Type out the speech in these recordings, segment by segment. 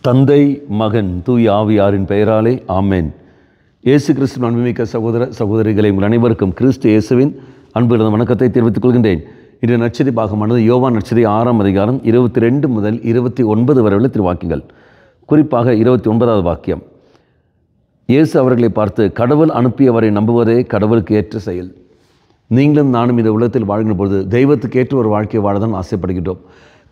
தந்தை, மகன், தூய ஆவியாரின் பெயராலே ஆமென். இயேசு கிறிஸ்துவின் அன்புமிக்க சகோதர சகோதரிகளை உங்கள் அனைவருக்கும் கிறிஸ்து இயேசுவின் அன்பு வணக்கத்தை தெரிவித்துக் கொள்கின்றேன். இன்று நற்செய்தி பாகமானது யோவான் நற்செய்தி 6ஆம் அதிகாரம் 22 முதல் 29 வரை உள்ள திருவாக்கியங்கள். குறிப்பாக 29வது வாக்கியம். இயேசு அவர்களை பார்த்து, கடவுள் அனுப்பியவரை நம்புவதே கடவுளுக்கு ஏற்ற செயல். நீங்களும் நானும் இந்த உலகத்தில் வாழ்கிற பொழுது தெய்வத்துக்கு ஏற்ற ஒரு வாழ்க்கையை வாழதான் ஆசைப்படுகின்றோம்.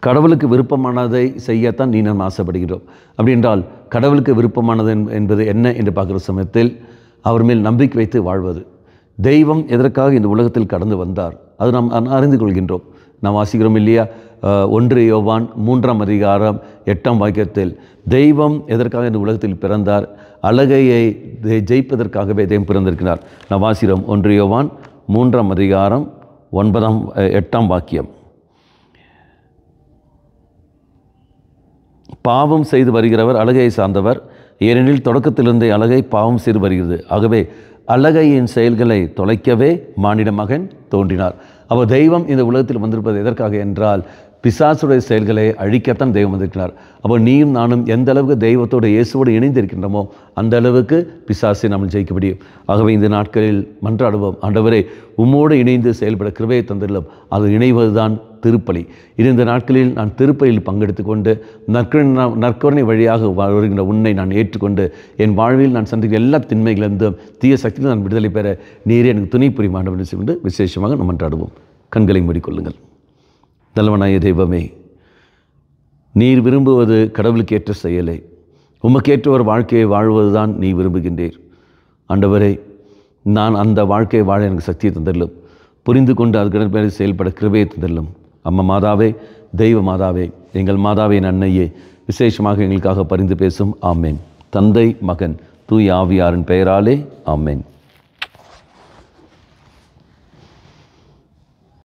கடவுளுக்கு விருப்பமானதை செய்யத்தான் நாம் ஆசைப்படுகிறோம். அப்படி என்றால் கடவுளுக்கு விருப்பமானது என்பது என்ன என்று பார்க்குற சமயத்தில் அவர் மேல் நம்பிக்கை வைத்து வாழ்வது. தெய்வம் எதற்காக இந்த உலகத்தில் கடந்து வந்தார் அது நாம் அறிந்து கொள்கின்றோம். நாம் வாசிக்கிறோம் இல்லையா? 1 யோவான் 3ஆம் அதிகாரம் 8ஆம் வாக்கியத்தில் தெய்வம் எதற்காக இந்த உலகத்தில் பிறந்தார்? அழகையை ஜெயிப்பதற்காகவே தெய்வம் பிறந்திருக்கிறார். நாம் வாசிக்கிறோம் 1 யோவான் 3ஆம் அதிகாரம் 8ஆம் வாக்கியம். பாவம் செய்து வருகிறவர் அழகையை சார்ந்தவர், ஏனெனில் தொடக்கத்திலிருந்தே அழகை பாவம் செய்து வருகிறது. ஆகவே அழகையின் செயல்களை தொலைக்கவே மானிட மகன் தோன்றினார். அவர் தெய்வம் இந்த உலகத்தில் வந்திருப்பது எதற்காக என்றால் பிசாசுடைய செயல்களை அழிக்கத்தான் தெய்வம் வந்திருக்கிறார். அப்போ நீயும் நானும் எந்த அளவுக்கு தெய்வத்தோடு இயேசுவோடு இணைந்திருக்கின்றோமோ அந்த அளவுக்கு பிசாசை நாம் ஜெயிக்க முடியும். ஆகவே இந்த நாட்களில் மன்றாடுவோம், ஆண்டவரே உம்மோடு இணைந்து செயல்பட கிருபையை தந்துள்ளோம். அது இணைவதுதான் திருப்பலி. இந்த நாட்களில் நான் திருப்பலியில் பங்கெடுத்து கொண்டு நற்கருணை வழியாக வருகின்ற உன்னை நான் ஏற்றுக்கொண்டு என் வாழ்வில் நான் சந்திக்கிற எல்லா திண்மைகளிலிருந்தும் தீய சக்தியில் நான் விடுதலை பெற நீரே எனக்கு துணை புரியும் ஆண்டவரே என்று விசேஷமாக நாம் மன்றாடுவோம். கண்களை மூடிக்கொள்ளுங்கள். நல்லவனாய தெய்வமே, நீர் விரும்புவது கடவுளுக்கு ஏற்ற செயலை, உமக்கேற்ற ஒரு வாழ்க்கையை வாழ்வதுதான் நீ விரும்புகின்றீர். ஆண்டவரே, நான் அந்த வாழ்க்கையை வாழ எனக்கு சக்தியை தந்துள்ளோம். புரிந்து கொண்டு அதுக்கு செயல்பட கிருபையை தந்துள்ளோம். அம்மா மாதாவே, தெய்வ மாதாவே, எங்கள் மாதாவின் அன்னையே, விசேஷமாக எங்களுக்காக பரிந்து பேசும். ஆமேன். தந்தை, மகன், தூய ஆவியாரின் பெயராலே ஆமேன்.